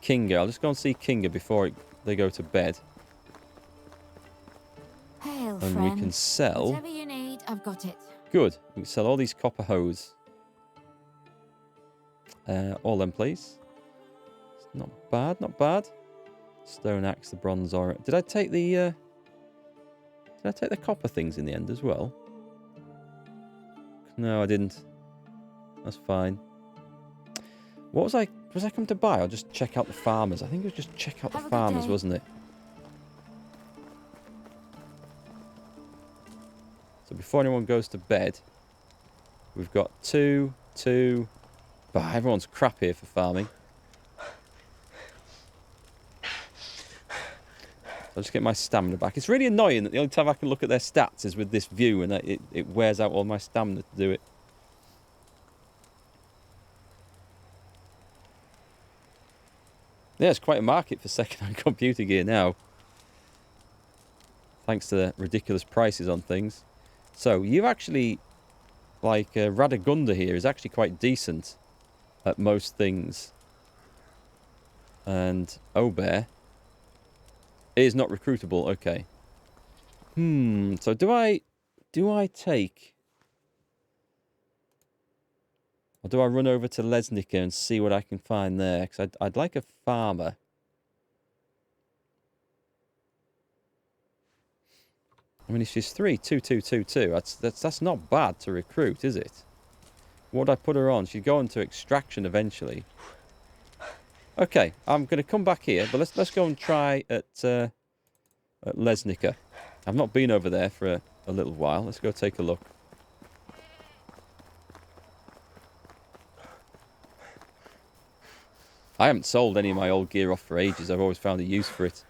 Kinga. I'll just go and see Kinga before they go to bed. Hail, And friend. we can sell... Whatever you need, I've got it. Good. We can sell all these copper hose. All them, please. Not bad, not bad. Stone axe, the bronze ore. Did I take the copper things in the end as well? No, I didn't. That's fine. What was I come to buy? I'll just check out the farmers. I think it was just check out the farmers, wasn't it? So before anyone goes to bed, we've got two. Everyone's crap here for farming. I'll just get my stamina back. It's really annoying that the only time I can look at their stats is with this view, and it wears out all my stamina to do it. Yeah, it's quite a market for second-hand computer gear now. Thanks to the ridiculous prices on things. So, you've actually... Like, Radagunda here is actually quite decent at most things. And Obear is not recruitable. Okay. So do I take... Or do I run over to Lesnica and see what I can find there? Because I'd like a farmer. I mean, if she's 3, 2, 2, 2, 2, that's not bad to recruit, is it? What would I put her on? She'd go into extraction eventually. Okay, I'm going to come back here, but let's go and try at Lesnica. I've not been over there for a little while. Let's go take a look. I haven't sold any of my old gear off for ages. I've always found a use for it.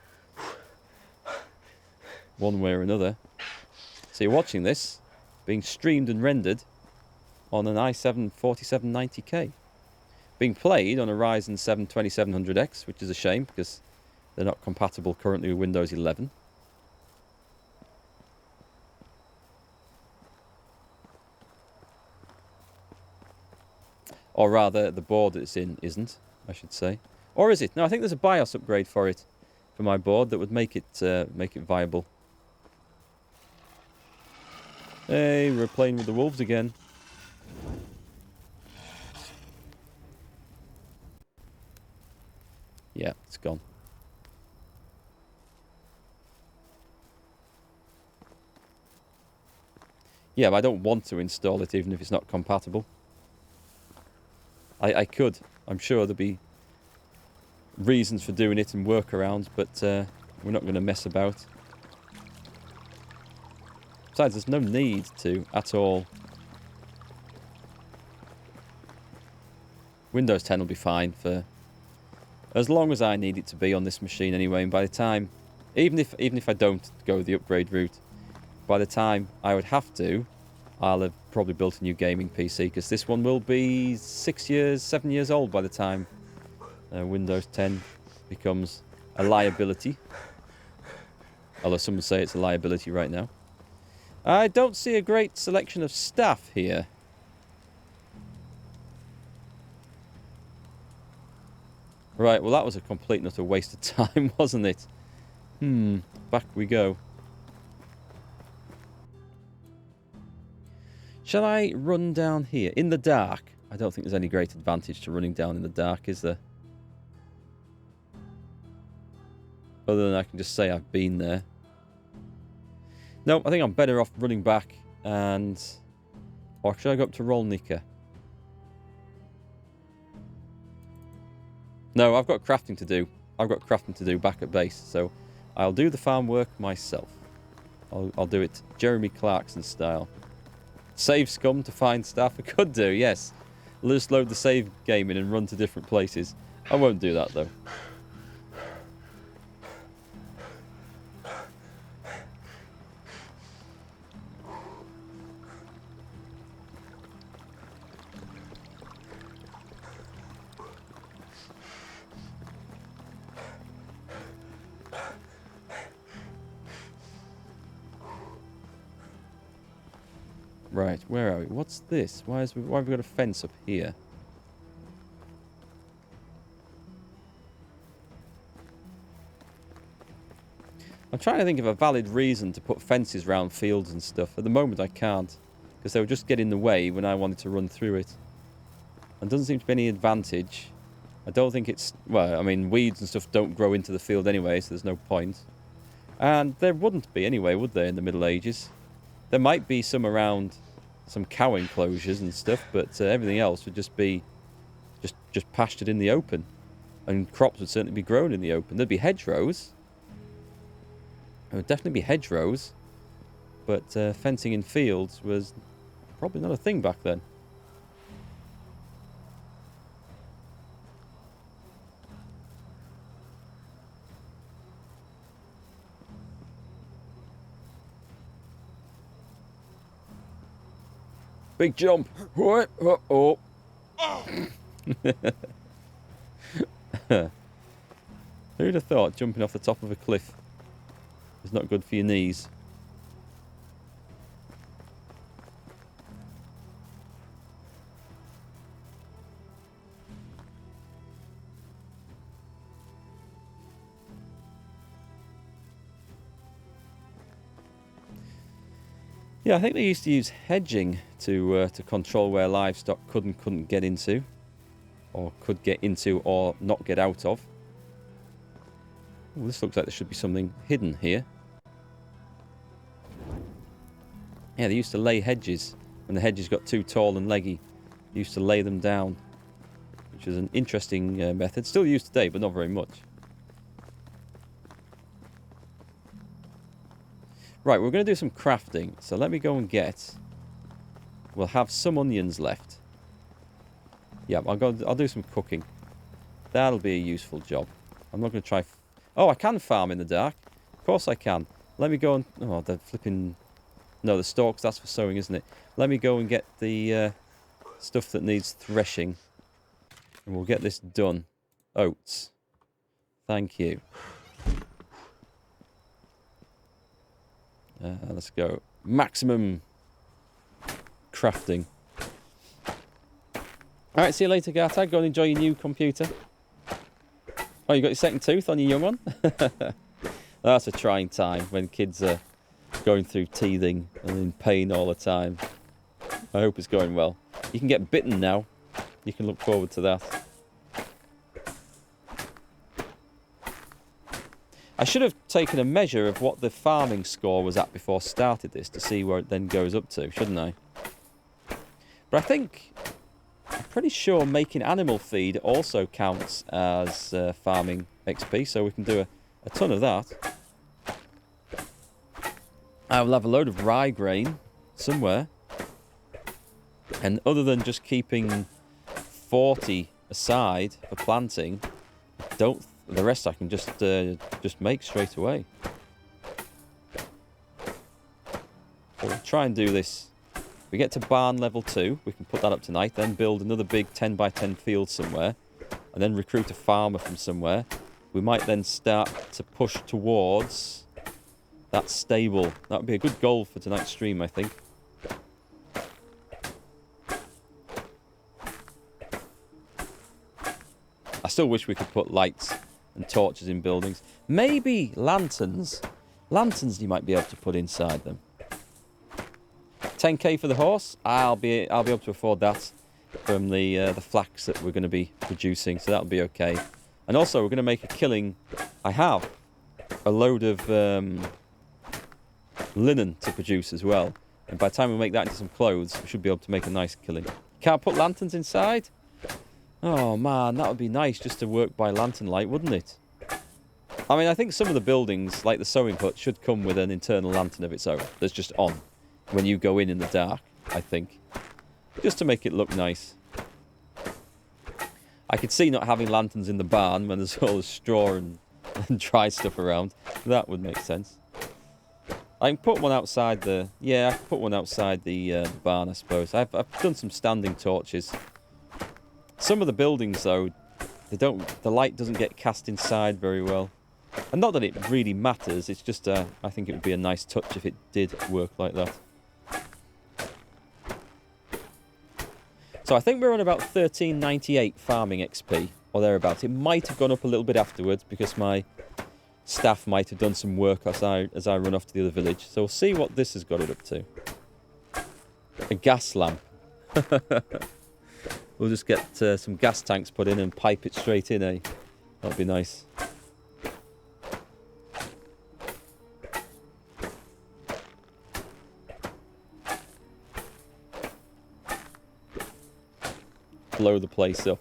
One way or another. So you're watching this being streamed and rendered on an i7 4790K. Being played on a Ryzen 7 2700X, which is a shame because they're not compatible currently with Windows 11. Or rather, the board it's in isn't, I should say. Or is it? No, I think there's a BIOS upgrade for it, for my board, that would make it viable. Hey, we're playing with the wolves again. Yeah, it's gone. Yeah, but I don't want to install it even if it's not compatible. I could. I'm sure there'd be reasons for doing it and workarounds, but we're not going to mess about. Besides, there's no need to at all. Windows 10 will be fine for as long as I need it to be on this machine anyway. And by the time, even if I don't go the upgrade route, by the time I would have to, I'll have probably built a new gaming PC, because this one will be 7 years old by the time Windows 10 becomes a liability. Although some would say it's a liability right now. I don't see a great selection of staff here. Right, well that was a complete and utter waste of time, wasn't it? Back we go. Shall I run down here? In the dark? I don't think there's any great advantage to running down in the dark, is there? Other than I can just say I've been there. No, I think I'm better off running back and... Or should I go up to Rolnica? No, I've got crafting to do. I've got crafting to do back at base, so I'll do the farm work myself. I'll do it Jeremy Clarkson style. Save scum to find stuff. I could do, yes. I'll just load the save game in and run to different places. I won't do that, though. Right, where are we? What's this? Why have we got a fence up here? I'm trying to think of a valid reason to put fences around fields and stuff. At the moment, I can't. Because they would just get in the way when I wanted to run through it. And doesn't seem to be any advantage. I don't think it's... Well, I mean, weeds and stuff don't grow into the field anyway, so there's no point. And there wouldn't be anyway, would there, in the Middle Ages? There might be some around some cow enclosures and stuff, but everything else would just be just pastured in the open. And crops would certainly be grown in the open. There'd be hedgerows. There would definitely be hedgerows. But fencing in fields was probably not a thing back then. Big jump. What? Uh-oh. Who'd have thought jumping off the top of a cliff is not good for your knees? Yeah, I think they used to use hedging to control where livestock could and couldn't get into, or could get into or not get out of. Ooh, this looks like there should be something hidden here. Yeah, they used to lay hedges. When the hedges got too tall and leggy, they used to lay them down, which is an interesting method. Still used today, but not very much. Right, we're going to do some crafting. So let me go and get... We'll have some onions left. Yeah, I'll do some cooking. That'll be a useful job. I'm not going to try... Oh, I can farm in the dark. Of course I can. Let me go and... Oh, the flipping... No, the stalks, that's for sowing, isn't it? Let me go and get the stuff that needs threshing. And we'll get this done. Oats. Thank you. Let's go. Maximum crafting. Alright, see you later, Gartag. Go and enjoy your new computer. Oh, you got your second tooth on your young one? That's a trying time when kids are going through teething and in pain all the time. I hope it's going well. You can get bitten now. You can look forward to that. I should have taken a measure of what the farming score was at before I started this to see where it then goes up to, shouldn't I? But I'm pretty sure making animal feed also counts as farming XP, so we can do a ton of that. I will have a load of rye grain somewhere. And other than just keeping 40 aside for planting, the rest I can just make straight away. So we'll try and do this. If we get to barn level 2, we can put that up tonight, then build another big 10 by 10 field somewhere, and then recruit a farmer from somewhere. We might then start to push towards that stable. That would be a good goal for tonight's stream, I think. I still wish we could put lights and torches in buildings. Maybe lanterns. Lanterns you might be able to put inside them. 10k for the horse. I'll be able to afford that from the flax that we're going to be producing, so that'll be okay. And also we're going to make a killing. I have a load of linen to produce as well, and by the time we make that into some clothes, we should be able to make a nice killing. Can't put lanterns inside? Oh man, that would be nice just to work by lantern light, wouldn't it? I mean, I think some of the buildings, like the sewing hut, should come with an internal lantern of its own that's just on when you go in the dark, I think. Just to make it look nice. I could see not having lanterns in the barn when there's all the straw and dry stuff around. That would make sense. I can put one outside the... Yeah, I can put one outside the barn, I suppose. I've done some standing torches. Some of the buildings, though, the light doesn't get cast inside very well. And not that it really matters, it's just I think it would be a nice touch if it did work like that. So I think we're on about 1398 farming XP, or thereabouts. It might have gone up a little bit afterwards because my staff might have done some work as I run off to the other village. So we'll see what this has got it up to. A gas lamp. We'll just get some gas tanks put in and pipe it straight in, eh? That'd be nice. Blow the place up.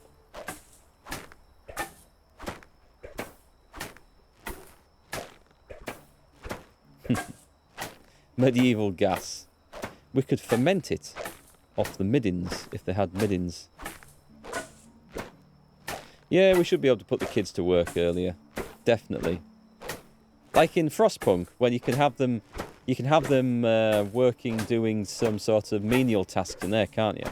Medieval gas. We could ferment it off the middens if they had middens. Yeah, we should be able to put the kids to work earlier. Definitely. Like in Frostpunk, when you can have them working, doing some sort of menial tasks in there, can't you?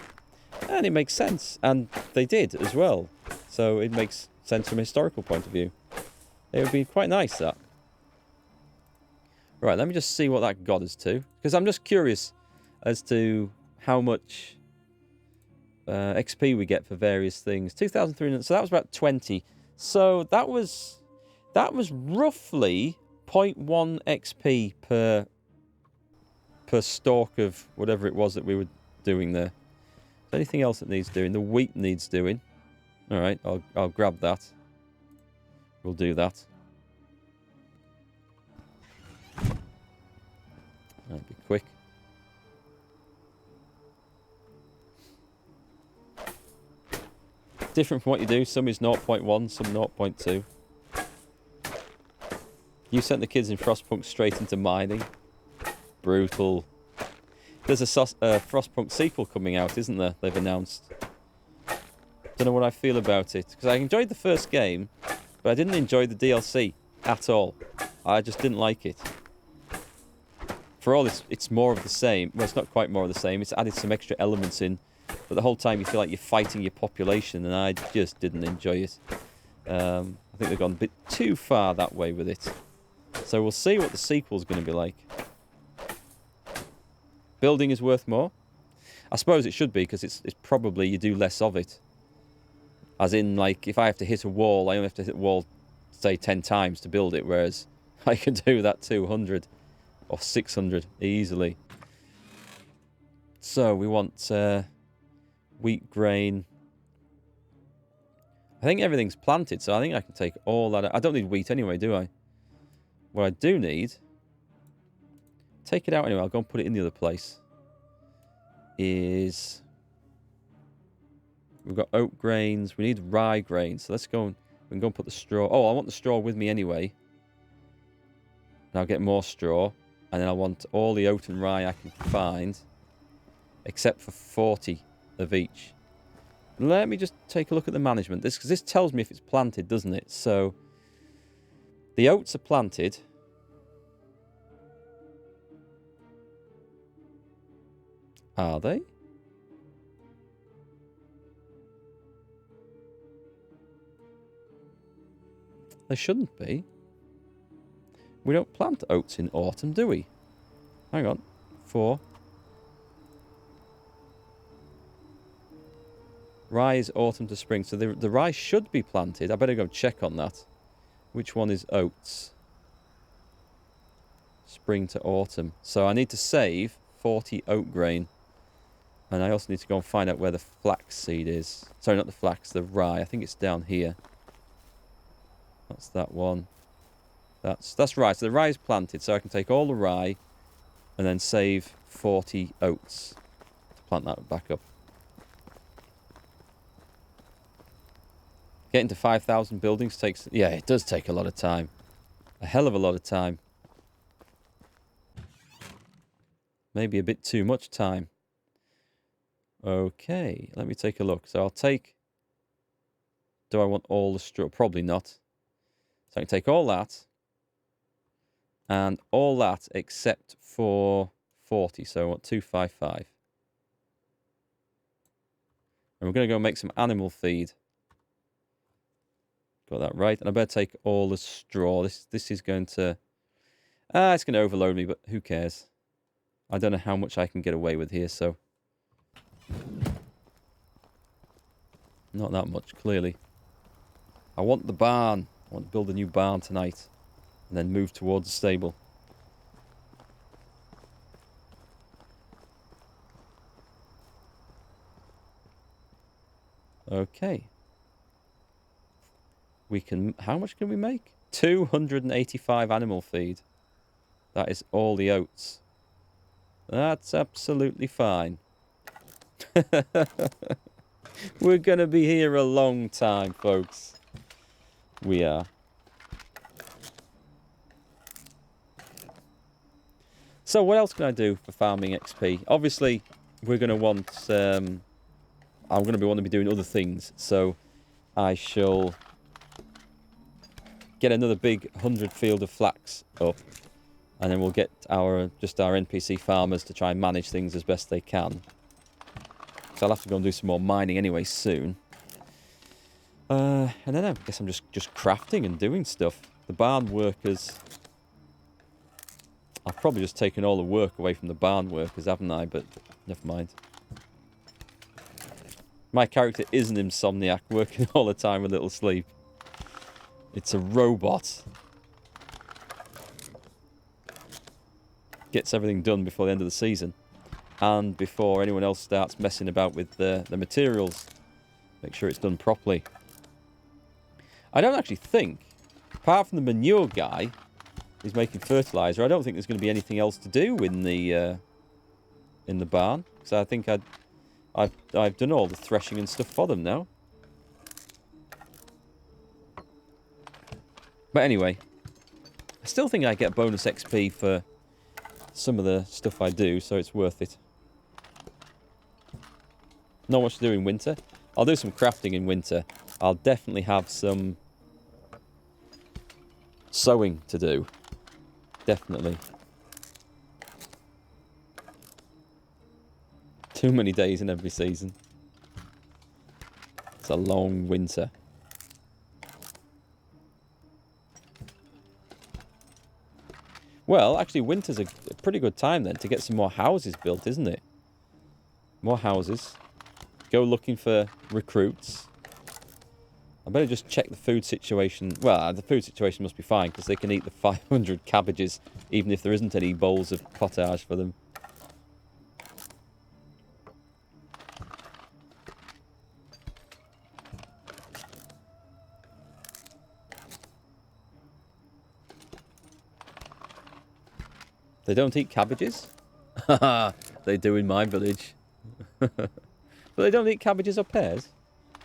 And it makes sense. And they did as well. So it makes sense from a historical point of view. It would be quite nice, that. Right, let me just see what that got us to. Because I'm just curious as to how much XP we get for various things. 2,300, so that was about 20. So that was roughly 0.1 XP per stalk of whatever it was that we were doing there. Anything else that needs doing? The wheat needs doing. All right, I'll grab that. We'll do that. That'll be quick. Different from what you do. Some is 0.1, some 0.2. You sent the kids in Frostpunk straight into mining. Brutal. There's a Frostpunk sequel coming out, isn't there? They've announced. Don't know what I feel about it. Because I enjoyed the first game, but I didn't enjoy the DLC at all. I just didn't like it. For all it's more of the same. Well, it's not quite more of the same. It's added some extra elements in. But the whole time you feel like you're fighting your population, and I just didn't enjoy it. I think they've gone a bit too far that way with it. So we'll see what the sequel's going to be like. Building is worth more? I suppose it should be, because it's probably you do less of it. As in, like, if I have to hit a wall, I only have to hit the wall, say, 10 times to build it, whereas I can do that 200 or 600 easily. So we want wheat, grain. I think everything's planted, so I think I can take all that. I don't need wheat anyway, do I? What I do need... Take it out anyway. I'll go and put it in the other place. Is... We've got oat grains. We need rye grains. So let's go and... We can go and put the straw... Oh, I want the straw with me anyway. And I'll get more straw. And then I want all the oat and rye I can find. Except for 40 of each. Let me just take a look at the management. Because this tells me if it's planted, doesn't it? So... The oats are planted. Are they? They shouldn't be. We don't plant oats in autumn, do we? Hang on. 4. Rye is autumn to spring. So the rye should be planted. I better go check on that. Which one is oats? Spring to autumn. So I need to save 40 oat grain. And I also need to go and find out where the flax seed is. Sorry, not the flax, the rye. I think it's down here. That's that one. That's rye. So the rye is planted, so I can take all the rye and then save 40 oats to plant that back up. Getting to 5,000 buildings takes... Yeah, it does take a lot of time. A hell of a lot of time. Maybe a bit too much time. Okay, let me take a look. So I'll take... Do I want all the straw? Probably not. So I can take all that. And all that except for 40. So I want 255. And we're going to go make some animal feed. Got that right. And I better take all the straw. This is going to... it's going to overload me, but who cares? I don't know how much I can get away with here, so... Not that much, clearly. I want the barn. I want to build a new barn tonight. and then move towards the stable. Okay. We can... How much can we make? 285 animal feed. That is all the oats. That's absolutely fine. We're going to be here a long time, folks. We are. So what else can I do for farming XP? Obviously, we're going to want... I'm going to want to be doing other things. So I shall get another big 100 field of flax up. And then we'll get our NPC farmers to try and manage things as best they can. So I'll have to go and do some more mining anyway soon. And then I guess I'm just crafting and doing stuff. The barn workers... I've probably just taken all the work away from the barn workers, haven't I? But never mind. My character is an insomniac, working all the time with little sleep. It's a robot. Gets everything done before the end of the season. And before anyone else starts messing about with the materials. Make sure it's done properly. I don't actually think, apart from the manure guy who's making fertilizer, I don't think there's going to be anything else to do in the barn. So I think I've done all the threshing and stuff for them now. But anyway, I still think I get bonus XP for some of the stuff I do, so it's worth it. Not much to do in winter. I'll do some crafting in winter. I'll definitely have some sewing to do. Definitely. Too many days in every season. It's a long winter. Well, actually, winter's a pretty good time then to get some more houses built, isn't it? More houses. Go looking for recruits. I better just check the food situation. Well, the food situation must be fine because they can eat the 500 cabbages even if there isn't any bowls of potage for them. They don't eat cabbages? Haha, they do in my village. But they don't eat cabbages or pears?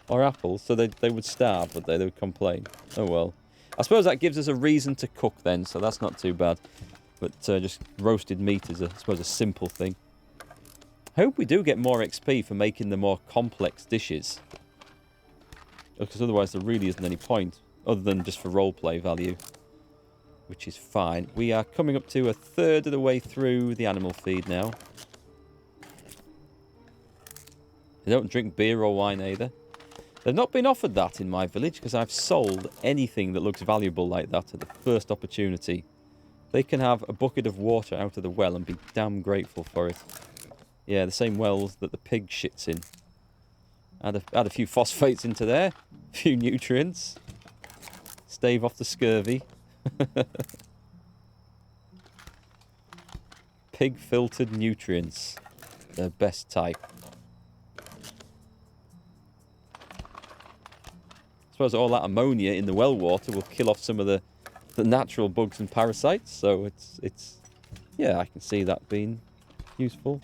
Or apples, so they would starve, would they? They would complain. Oh well. I suppose that gives us a reason to cook then, so that's not too bad. But just roasted meat is, I suppose, a simple thing. I hope we do get more XP for making the more complex dishes. Because otherwise there really isn't any point, other than just for roleplay value. Which is fine. We are coming up to a third of the way through the animal feed now. They don't drink beer or wine either. They've not been offered that in my village because I've sold anything that looks valuable like that at the first opportunity. They can have a bucket of water out of the well and be damn grateful for it. Yeah, the same wells that the pig shits in. Add a few phosphates into there. A few nutrients. Stave off the scurvy. Pig filtered nutrients. The best type. I suppose all that ammonia in the well water will kill off some of the natural bugs and parasites, so it's yeah, I can see that being useful.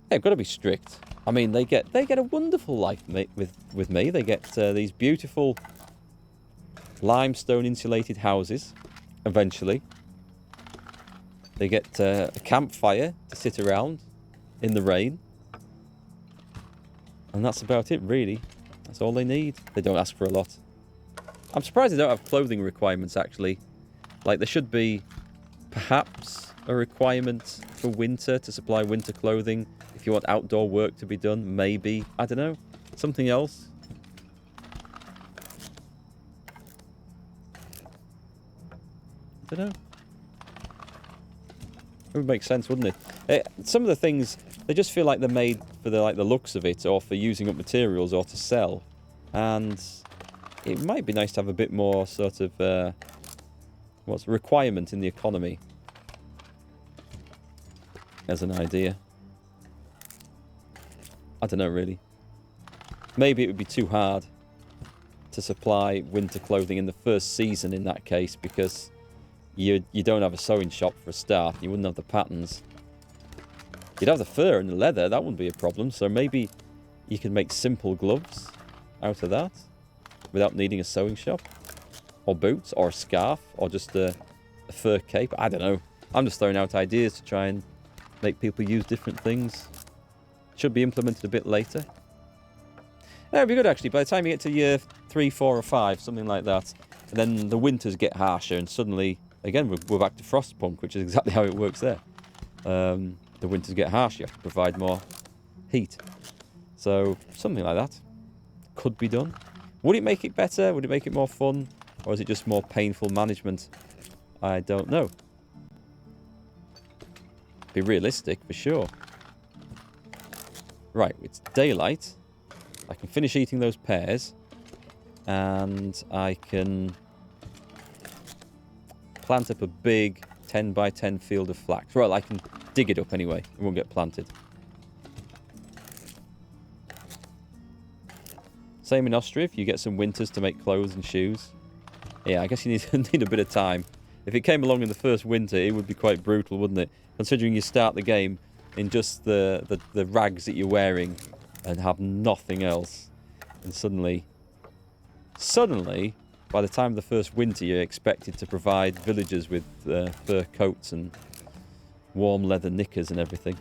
They've got to be strict. I mean, they get a wonderful life with me. They get these beautiful limestone insulated houses. Eventually, they get a campfire to sit around in the rain. And that's about it, really. That's all they need. They don't ask for a lot. I'm surprised they don't have clothing requirements, actually. Like, there should be, perhaps, a requirement for winter to supply winter clothing. If you want outdoor work to be done, maybe. I don't know. Something else. I don't know. It would make sense, wouldn't it? Some of the things, they just feel like they're made for the looks of it, or for using up materials, or to sell. And it might be nice to have a bit more sort of what's requirement in the economy as an idea. I don't know, really. Maybe it would be too hard to supply winter clothing in the first season in that case, because you don't have a sewing shop for a start. You wouldn't have the patterns. You'd have the fur and the leather. That wouldn't be a problem. So maybe you could make simple gloves out of that without needing a sewing shop, or boots, or a scarf, or just a fur cape. I don't know. I'm just throwing out ideas to try and make people use different things. Should be implemented a bit later. That would be good, actually. By the time you get to year 3, 4, or 5, something like that, and then the winters get harsher, and suddenly, again, we're back to Frostpunk, which is exactly how it works there. The winters get harsh, you have to provide more heat. So, something like that could be done. Would it make it better? Would it make it more fun? Or is it just more painful management? I don't know. Be realistic, for sure. Right, it's daylight. I can finish eating those pears. And I can plant up a big 10 by 10 field of flax. Well, I can dig it up anyway. It won't get planted. Same in Austria. If you get some winters to make clothes and shoes. Yeah, I guess you need a bit of time. If it came along in the first winter, it would be quite brutal, wouldn't it? Considering you start the game in just the rags that you're wearing and have nothing else. And suddenly, by the time of the first winter, you're expected to provide villagers with fur coats and warm leather knickers and everything.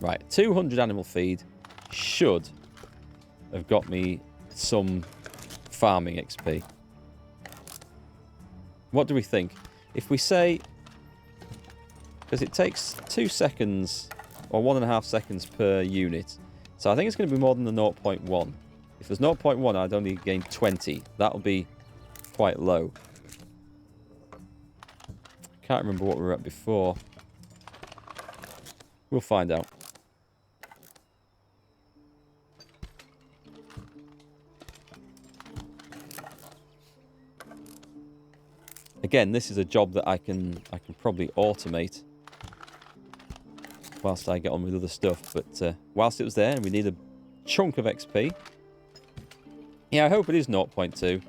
Right, 200 animal feed should have got me some farming XP. What do we think? If we say... Because it takes 2 seconds or 1.5 seconds per unit. So I think it's going to be more than the 0.1. If there's 0.1, I'd only gain 20. That'll be quite low. Can't remember what we were at before. We'll find out. Again, this is a job that I can probably automate whilst I get on with other stuff. But whilst it was there, and we need a chunk of XP. Yeah, I hope it is 0.2.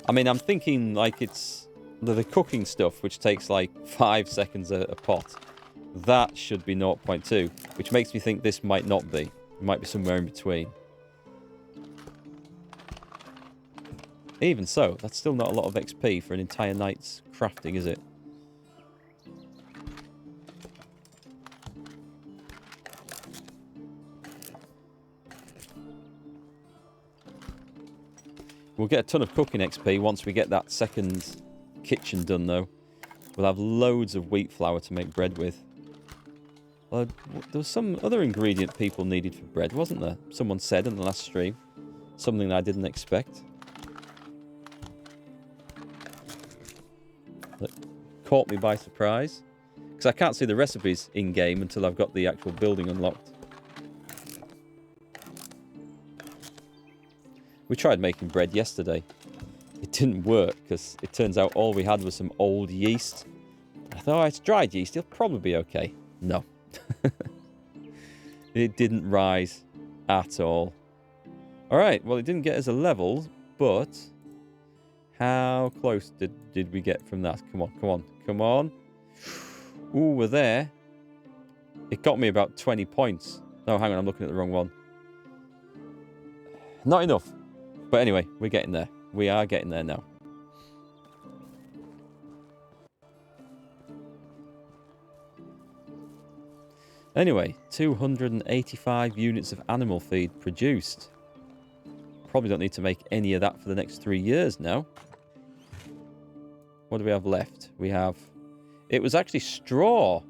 I mean, I'm thinking like it's the cooking stuff, which takes like 5 seconds a pot. That should be 0.2, which makes me think this might not be. It might be somewhere in between. Even so, that's still not a lot of XP for an entire night's crafting, is it? We'll get a ton of cooking XP once we get that second kitchen done, though. We'll have loads of wheat flour to make bread with. There was some other ingredient people needed for bread, wasn't there? Someone said in the last stream. Something that I didn't expect. That caught me by surprise. Because I can't see the recipes in-game until I've got the actual building unlocked. We tried making bread yesterday. It didn't work because it turns out all we had was some old yeast. I thought, oh, it's dried yeast. It'll probably be okay. No. It didn't rise at all. Alright, well, it didn't get us a level, but how close did we get from that? Come on, come on, come on. Ooh, we're there. It got me about 20 points. No, hang on, I'm looking at the wrong one. Not enough. But anyway, we're getting there. We are getting there now. Anyway, 285 units of animal feed produced. Probably don't need to make any of that for the next 3 years now. What do we have left? We have... It was actually straw.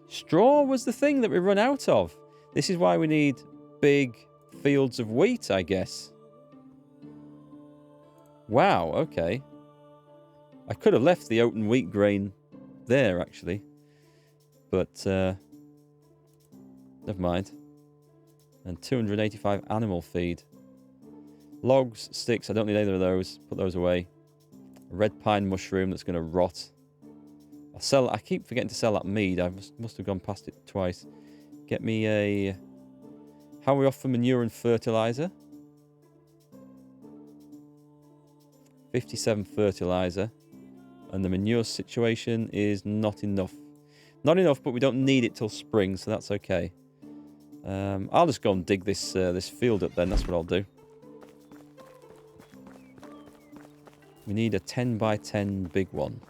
Straw was the thing that we run out of. This is why we need big fields of wheat, I guess. Wow, okay. I could have left the oat and wheat grain there, actually. But, never mind. And 285 animal feed. Logs, sticks, I don't need either of those. Put those away. A red pine mushroom that's going to rot. I keep forgetting to sell that mead. I must have gone past it twice. Get me a... How are we off for manure and fertilizer? 57 fertilizer. And the manure situation is not enough. Not enough, but we don't need it till spring, so that's okay. I'll just go and dig this field up then. That's what I'll do. We need a 10 by 10 big one.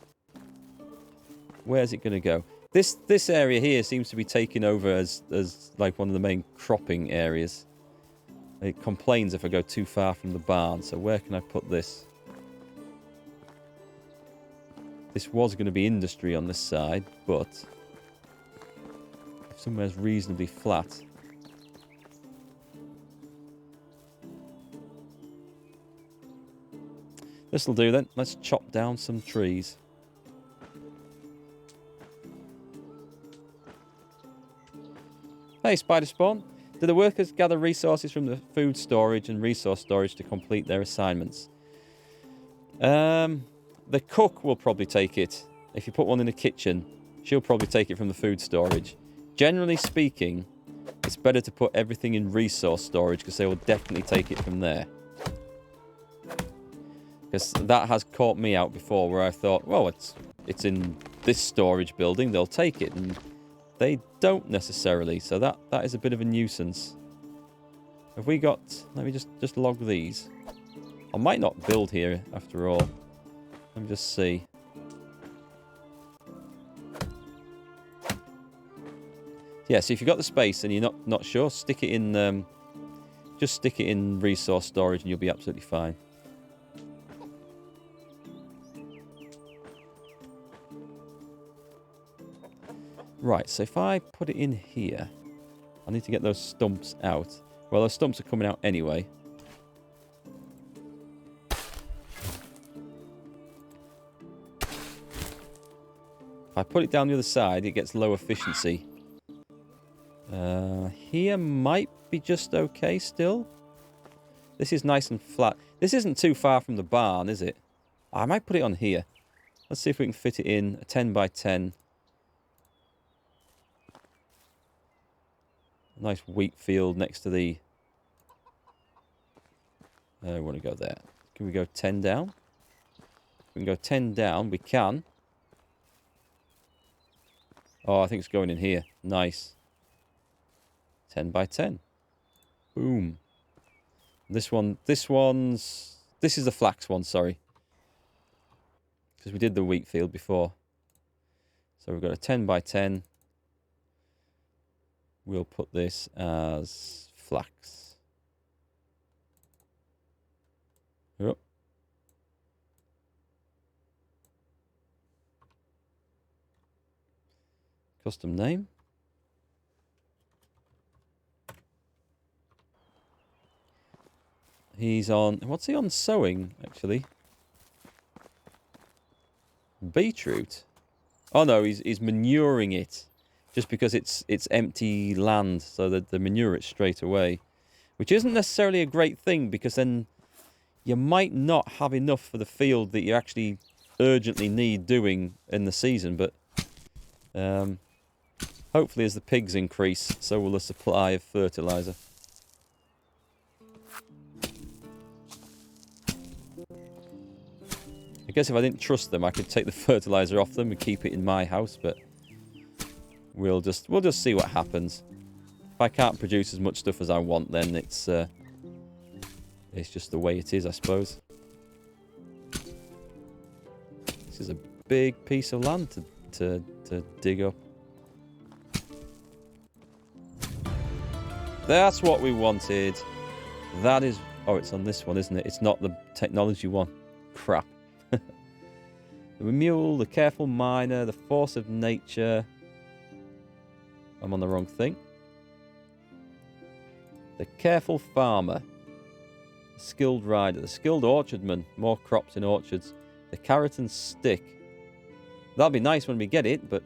Where's it going to go? This area here seems to be taken over as like one of the main cropping areas. It complains if I go too far from the barn. So where can I put this? This was going to be industry on this side, but if somewhere's reasonably flat. This'll do then. Let's chop down some trees. Hey, spider spawn. Do the workers gather resources from the food storage and resource storage to complete their assignments? The cook will probably take it. If you put one in the kitchen, she'll probably take it from the food storage. Generally speaking, it's better to put everything in resource storage because they will definitely take it from there. Because that has caught me out before where I thought, well, it's in this storage building, they'll take it. And they don't necessarily, so that is a bit of a nuisance. Have we got... Let me just log these. I might not build here after all. Let me just see. Yeah, so if you've got the space and you're not sure, stick it in... just stick it in resource storage and you'll be absolutely fine. Right, so if I put it in here, I need to get those stumps out. Well, those stumps are coming out anyway. If I put it down the other side, it gets low efficiency. Here might be just okay still. This is nice and flat. This isn't too far from the barn, is it? I might put it on here. Let's see if we can fit it in a 10 by 10. Nice wheat field next to the... I want to go there. Can we go 10 down? If we can go 10 down, we can. Oh, I think it's going in here. Nice. 10 by 10. Boom. This is the flax one, sorry. Because we did the wheat field before. So we've got a 10 by 10. We'll put this as flax. Yep. Custom name. He's on... What's he on sowing, actually? Beetroot? Oh, no, he's manuring it. Just because it's empty land, so that they manure it straight away. Which isn't necessarily a great thing, because then you might not have enough for the field that you actually urgently need doing in the season. But hopefully as the pigs increase, so will the supply of fertilizer. I guess if I didn't trust them, I could take the fertilizer off them and keep it in my house, but... We'll just see what happens. If I can't produce as much stuff as I want, then it's just the way it is, I suppose. This is a big piece of land to dig up. That's what we wanted. That is... Oh, it's on this one, isn't it? It's not the technology one. Crap. The mule, the careful miner, the force of nature... I'm on the wrong thing. The careful farmer. The skilled rider. The skilled orchardman. More crops in orchards. The carrot and stick. That'll be nice when we get it, but...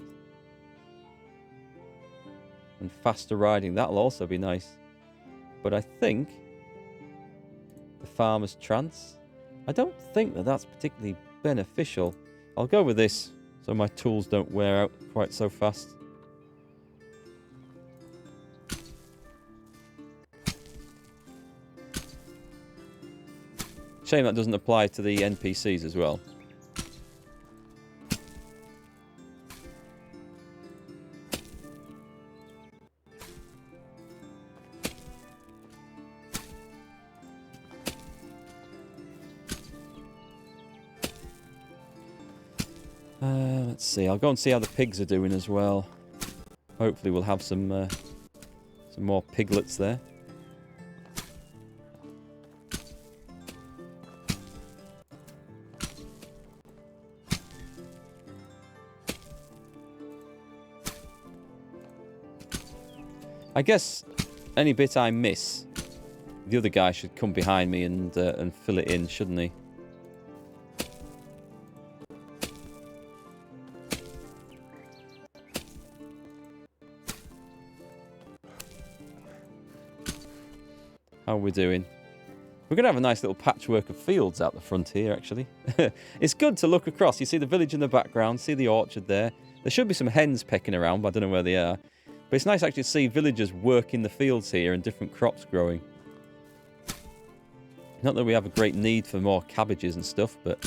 And faster riding. That'll also be nice. But I think the farmer's trance, I don't think that that's particularly beneficial. I'll go with this so my tools don't wear out quite so fast. Shame that doesn't apply to the NPCs as well. Let's see. I'll go and see how the pigs are doing as well. Hopefully we'll have some more piglets there. I guess any bit I miss, the other guy should come behind me and fill it in, shouldn't he? How are we doing? We're going to have a nice little patchwork of fields out the front here, actually. It's good to look across. You see the village in the background, see the orchard there. There should be some hens pecking around, but I don't know where they are. But it's nice actually to see villagers working the fields here and different crops growing. Not that we have a great need for more cabbages and stuff, but